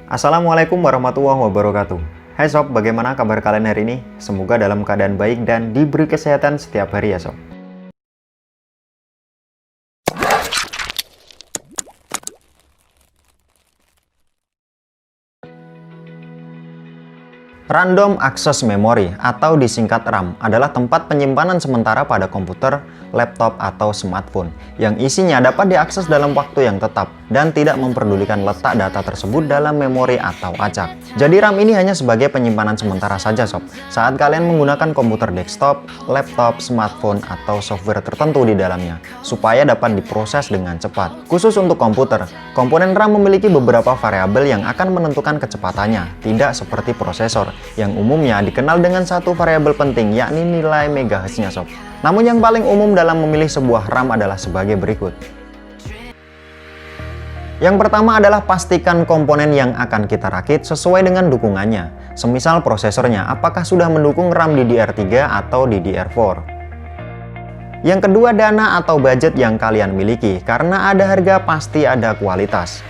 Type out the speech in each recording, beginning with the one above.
Assalamualaikum warahmatullahi wabarakatuh. Hai sob, bagaimana kabar kalian hari ini? Semoga dalam keadaan baik dan diberi kesehatan setiap hari ya sob. Random Access Memory atau disingkat RAM adalah tempat penyimpanan sementara pada komputer, laptop, atau smartphone yang isinya dapat diakses dalam waktu yang tetap dan tidak memperdulikan letak data tersebut dalam memori atau acak. Jadi RAM ini hanya sebagai penyimpanan sementara saja sob, saat kalian menggunakan komputer desktop, laptop, smartphone, atau software tertentu di dalamnya supaya dapat diproses dengan cepat. Khusus untuk komputer, komponen RAM memiliki beberapa variabel yang akan menentukan kecepatannya, tidak seperti prosesor yang umumnya dikenal dengan satu variabel penting, yakni nilai megahertznya sob. Namun yang paling umum dalam memilih sebuah RAM adalah sebagai berikut. Yang pertama adalah pastikan komponen yang akan kita rakit sesuai dengan dukungannya. Semisal prosesornya apakah sudah mendukung RAM DDR3 atau DDR4. Yang kedua, dana atau budget yang kalian miliki, karena ada harga pasti ada kualitas.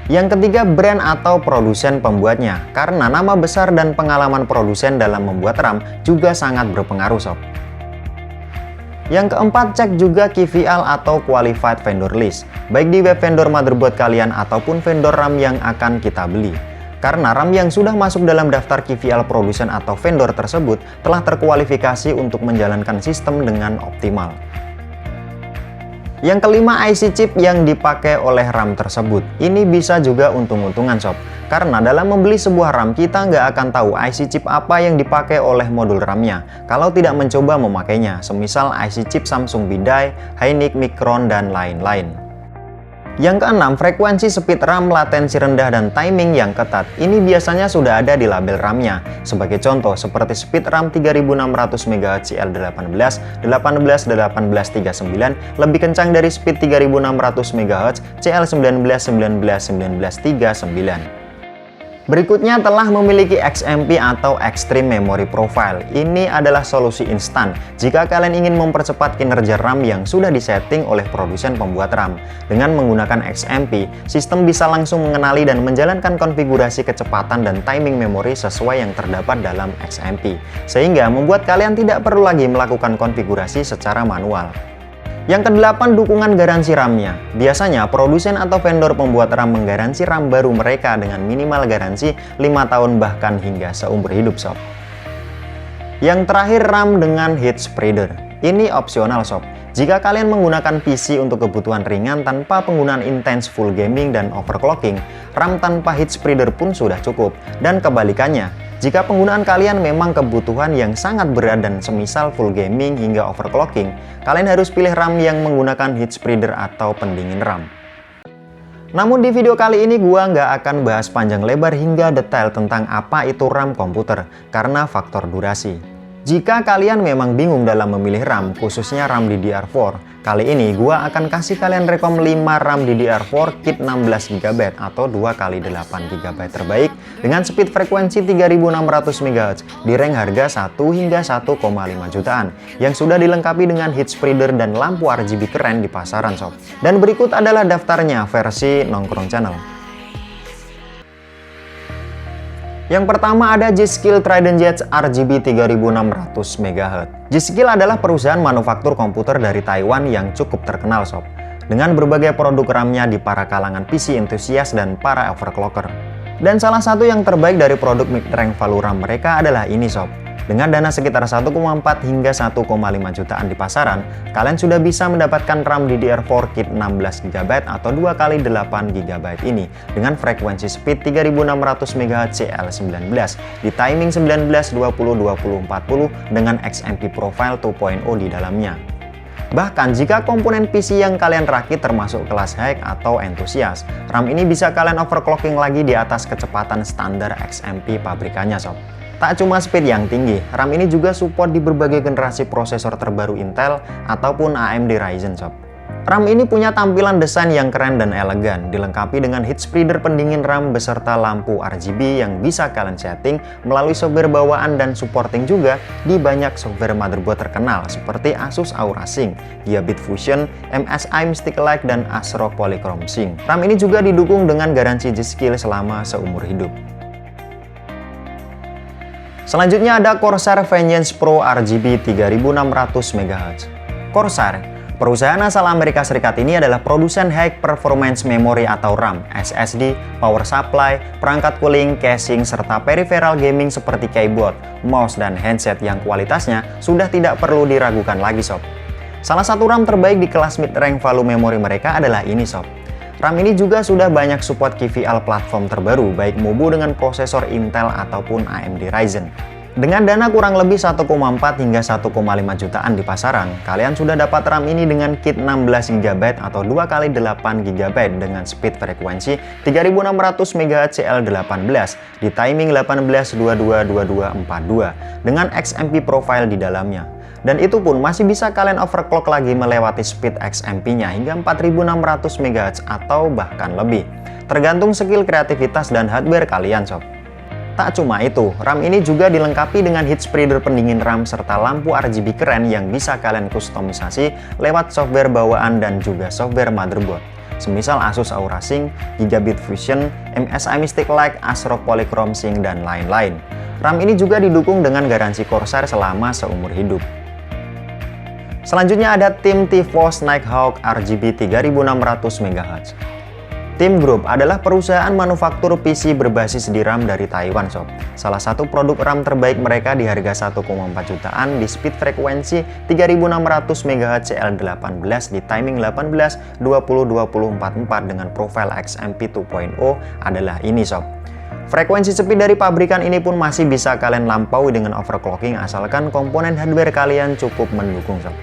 Yang ketiga, brand atau produsen pembuatnya, karena nama besar dan pengalaman produsen dalam membuat RAM juga sangat berpengaruh sob. Yang keempat, cek juga QVL atau Qualified Vendor List, baik di web vendor motherboard kalian ataupun vendor RAM yang akan kita beli. Karena RAM yang sudah masuk dalam daftar QVL produsen atau vendor tersebut telah terkualifikasi untuk menjalankan sistem dengan optimal. Yang kelima, IC chip yang dipakai oleh RAM tersebut. Ini bisa juga untung-untungan sob, karena dalam membeli sebuah RAM kita nggak akan tahu IC chip apa yang dipakai oleh modul RAM-nya kalau tidak mencoba memakainya, semisal IC chip Samsung Bidai, Hynix, Micron, dan lain-lain. Yang keenam, frekuensi speed RAM, latensi rendah, dan timing yang ketat. Ini biasanya sudah ada di label RAM-nya. Sebagai contoh, seperti speed RAM 3600 MHz CL18, 1839 lebih kencang dari speed 3600 MHz CL19, 1939. Berikutnya telah memiliki XMP atau Extreme Memory Profile. Ini adalah solusi instan jika kalian ingin mempercepat kinerja RAM yang sudah disetting oleh produsen pembuat RAM. Dengan menggunakan XMP, sistem bisa langsung mengenali dan menjalankan konfigurasi kecepatan dan timing memori sesuai yang terdapat dalam XMP, sehingga membuat kalian tidak perlu lagi melakukan konfigurasi secara manual. Yang kedelapan, dukungan garansi RAM-nya. Biasanya produsen atau vendor pembuat RAM menggaransi RAM baru mereka dengan minimal garansi 5 tahun bahkan hingga seumur hidup sob. Yang terakhir, RAM dengan heat spreader. Ini opsional sob. Jika kalian menggunakan PC untuk kebutuhan ringan tanpa penggunaan intens full gaming dan overclocking, RAM tanpa heat spreader pun sudah cukup. Dan kebalikannya, jika penggunaan kalian memang kebutuhan yang sangat berat dan semisal full gaming hingga overclocking, kalian harus pilih RAM yang menggunakan heat spreader atau pendingin RAM. Namun di video kali ini gua nggak akan bahas panjang lebar hingga detail tentang apa itu RAM komputer, karena faktor durasi. Jika kalian memang bingung dalam memilih RAM, khususnya RAM DDR4, kali ini gua akan kasih kalian rekom 5 RAM DDR4 kit 16GB atau 2x8GB terbaik dengan speed frekuensi 3600 MHz di range harga 1 hingga 1,5 jutaan yang sudah dilengkapi dengan heat spreader dan lampu RGB keren di pasaran sob. Dan berikut adalah daftarnya versi Nongkrong Channel. Yang pertama ada G-Skill Trident Jet RGB 3600 MHz. G-Skill adalah perusahaan manufaktur komputer dari Taiwan yang cukup terkenal sob, dengan berbagai produk RAM-nya di para kalangan PC entusias dan para overclocker. Dan salah satu yang terbaik dari produk mid-range value RAM mereka adalah ini sob. Dengan dana sekitar 1,4 hingga 1,5 jutaan di pasaran, kalian sudah bisa mendapatkan RAM DDR4 kit 16GB atau 2x8GB ini dengan frekuensi speed 3600 MHz CL19 di timing 19, 20, 20, 40 dengan XMP Profile 2.0 di dalamnya. Bahkan jika komponen PC yang kalian rakit termasuk kelas high atau entusias, RAM ini bisa kalian overclocking lagi di atas kecepatan standar XMP pabrikannya sob. Tak cuma speed yang tinggi, RAM ini juga support di berbagai generasi prosesor terbaru Intel ataupun AMD Ryzen sob. RAM ini punya tampilan desain yang keren dan elegan, dilengkapi dengan heat spreader pendingin RAM beserta lampu RGB yang bisa kalian setting melalui software bawaan dan supporting juga di banyak software motherboard terkenal seperti Asus Aura Sync, Gigabit Fusion, MSI Mystic Lake, dan ASRock Polychrome Sync. RAM ini juga didukung dengan garansi G-Skill selama seumur hidup. Selanjutnya ada Corsair Vengeance Pro RGB 3600 MHz. Corsair, perusahaan asal Amerika Serikat ini adalah produsen High Performance Memory atau RAM, SSD, power supply, perangkat cooling, casing, serta peripheral gaming seperti keyboard, mouse, dan handset yang kualitasnya sudah tidak perlu diragukan lagi sob. Salah satu RAM terbaik di kelas mid-range value memory mereka adalah ini sob. RAM ini juga sudah banyak support QVL platform terbaru, baik MUBU dengan prosesor Intel ataupun AMD Ryzen. Dengan dana kurang lebih 1,4 hingga 1,5 jutaan di pasaran, kalian sudah dapat RAM ini dengan kit 16 GB atau 2x8 GB dengan speed frekuensi 3600 MHz CL18 di timing 18-22-22-42 dengan XMP profile di dalamnya. Dan itu pun masih bisa kalian overclock lagi melewati speed XMP-nya hingga 4600 MHz atau bahkan lebih, tergantung skill kreativitas dan hardware kalian sob. Tak cuma itu, RAM ini juga dilengkapi dengan heat spreader pendingin RAM serta lampu RGB keren yang bisa kalian kustomisasi lewat software bawaan dan juga software motherboard. Semisal Asus Aura Sync, Gigabit Fusion, MSI Mystic Lake, ASRock Polychrome Sync, dan lain-lain. RAM ini juga didukung dengan garansi Corsair selama seumur hidup. Selanjutnya ada tim T-Force Nighthawk RGB 3600 MHz. Tim Group adalah perusahaan manufaktur PC berbasis DRAM dari Taiwan sob. Salah satu produk RAM terbaik mereka di harga 1,4 jutaan di speed frekuensi 3600 MHz CL18 di timing 18-20-20-44 dengan profile XMP 2.0 adalah ini sob. Frekuensi speed dari pabrikan ini pun masih bisa kalian lampaui dengan overclocking asalkan komponen hardware kalian cukup mendukung sob.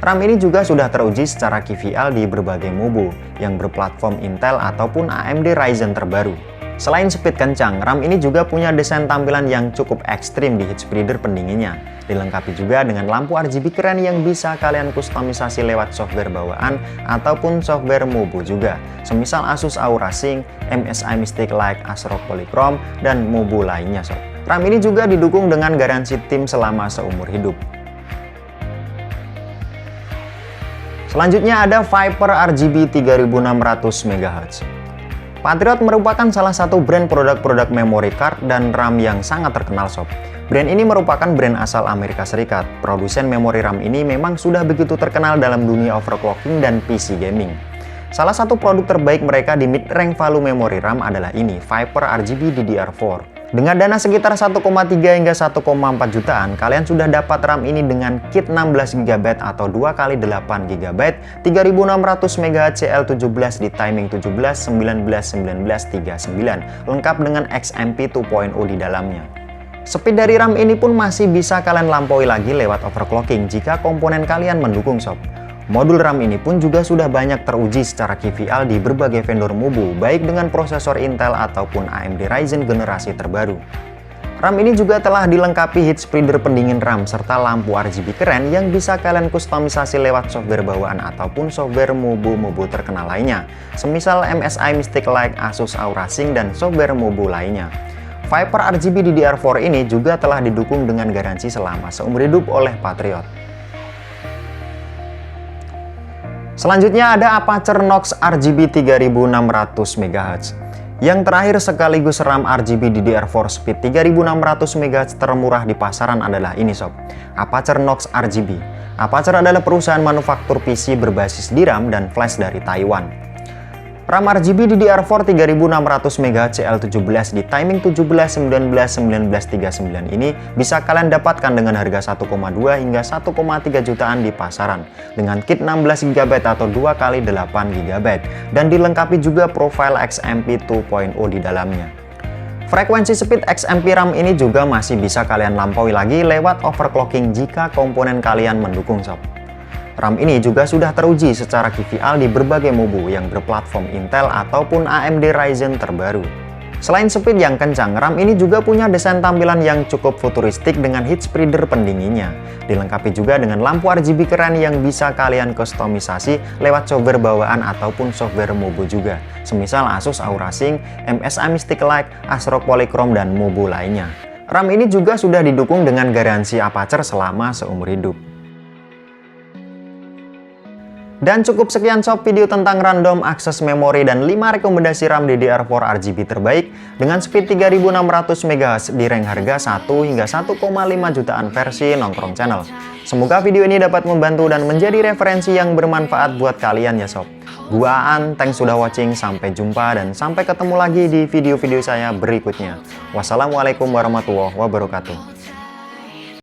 RAM ini juga sudah teruji secara QVL di berbagai MUBU yang berplatform Intel ataupun AMD Ryzen terbaru. Selain speed kencang, RAM ini juga punya desain tampilan yang cukup ekstrim di heat spreader pendinginnya. Dilengkapi juga dengan lampu RGB keren yang bisa kalian kustomisasi lewat software bawaan ataupun software MUBU juga, semisal Asus Aura Sync, MSI Mystic Lake, ASRock Polychrome, dan MUBU lainnya sob. RAM ini juga didukung dengan garansi tim selama seumur hidup. Selanjutnya ada Viper RGB 3600 MHz. Patriot merupakan salah satu brand produk-produk memory card dan RAM yang sangat terkenal sob. Brand ini merupakan brand asal Amerika Serikat. Produsen memori RAM ini memang sudah begitu terkenal dalam dunia overclocking dan PC gaming. Salah satu produk terbaik mereka di mid-range value memory RAM adalah ini, Viper RGB DDR4. Dengan dana sekitar 1,3 hingga 1,4 jutaan, kalian sudah dapat RAM ini dengan kit 16 GB atau 2x8 GB 3600 MHz CL17 di timing 17-19-19-39 lengkap dengan XMP 2.0 di dalamnya. Speed dari RAM ini pun masih bisa kalian lampaui lagi lewat overclocking jika komponen kalian mendukung sob. Modul RAM ini pun juga sudah banyak teruji secara QVL di berbagai vendor MUBU, baik dengan prosesor Intel ataupun AMD Ryzen generasi terbaru. RAM ini juga telah dilengkapi heat spreader pendingin RAM serta lampu RGB keren yang bisa kalian kustomisasi lewat software bawaan ataupun software MUBU terkenal lainnya, semisal MSI Mystic Lake, Asus Aura Sync, dan software MUBU lainnya. Viper RGB DDR4 ini juga telah didukung dengan garansi selama seumur hidup oleh Patriot. Selanjutnya ada Apacer Knox RGB 3600 MHz. Yang terakhir sekaligus RAM RGB DDR4 speed 3600 MHz termurah di pasaran adalah ini sob, Apacer Knox RGB. Apacer adalah perusahaan manufaktur PC berbasis DRAM dan flash dari Taiwan. RAM RGB DDR4 3600 MHz CL17 di timing 17-19-1939 ini bisa kalian dapatkan dengan harga 1,2 hingga 1,3 jutaan di pasaran dengan kit 16 GB atau 2x8 GB dan dilengkapi juga profile XMP 2.0 di dalamnya. Frekuensi speed XMP RAM ini juga masih bisa kalian lampaui lagi lewat overclocking jika komponen kalian mendukung sob. RAM ini juga sudah teruji secara QVL di berbagai MUBU yang berplatform Intel ataupun AMD Ryzen terbaru. Selain speed yang kencang, RAM ini juga punya desain tampilan yang cukup futuristik dengan heat spreader pendinginnya. Dilengkapi juga dengan lampu RGB keren yang bisa kalian kustomisasi lewat software bawaan ataupun software Mobo juga. Semisal Asus Aura Sync, MSI Mystic Light, ASRock Polychrome, dan Mobo lainnya. RAM ini juga sudah didukung dengan garansi Apacer selama seumur hidup. Dan cukup sekian sob video tentang random akses memori dan 5 rekomendasi RAM DDR4 RGB terbaik dengan speed 3600 MHz di range harga 1 hingga 1,5 jutaan versi Nongkrong Channel. Semoga video ini dapat membantu dan menjadi referensi yang bermanfaat buat kalian ya sob. Gua Aan, thanks sudah watching, sampai jumpa dan sampai ketemu lagi di video-video saya berikutnya. Wassalamualaikum warahmatullahi wabarakatuh.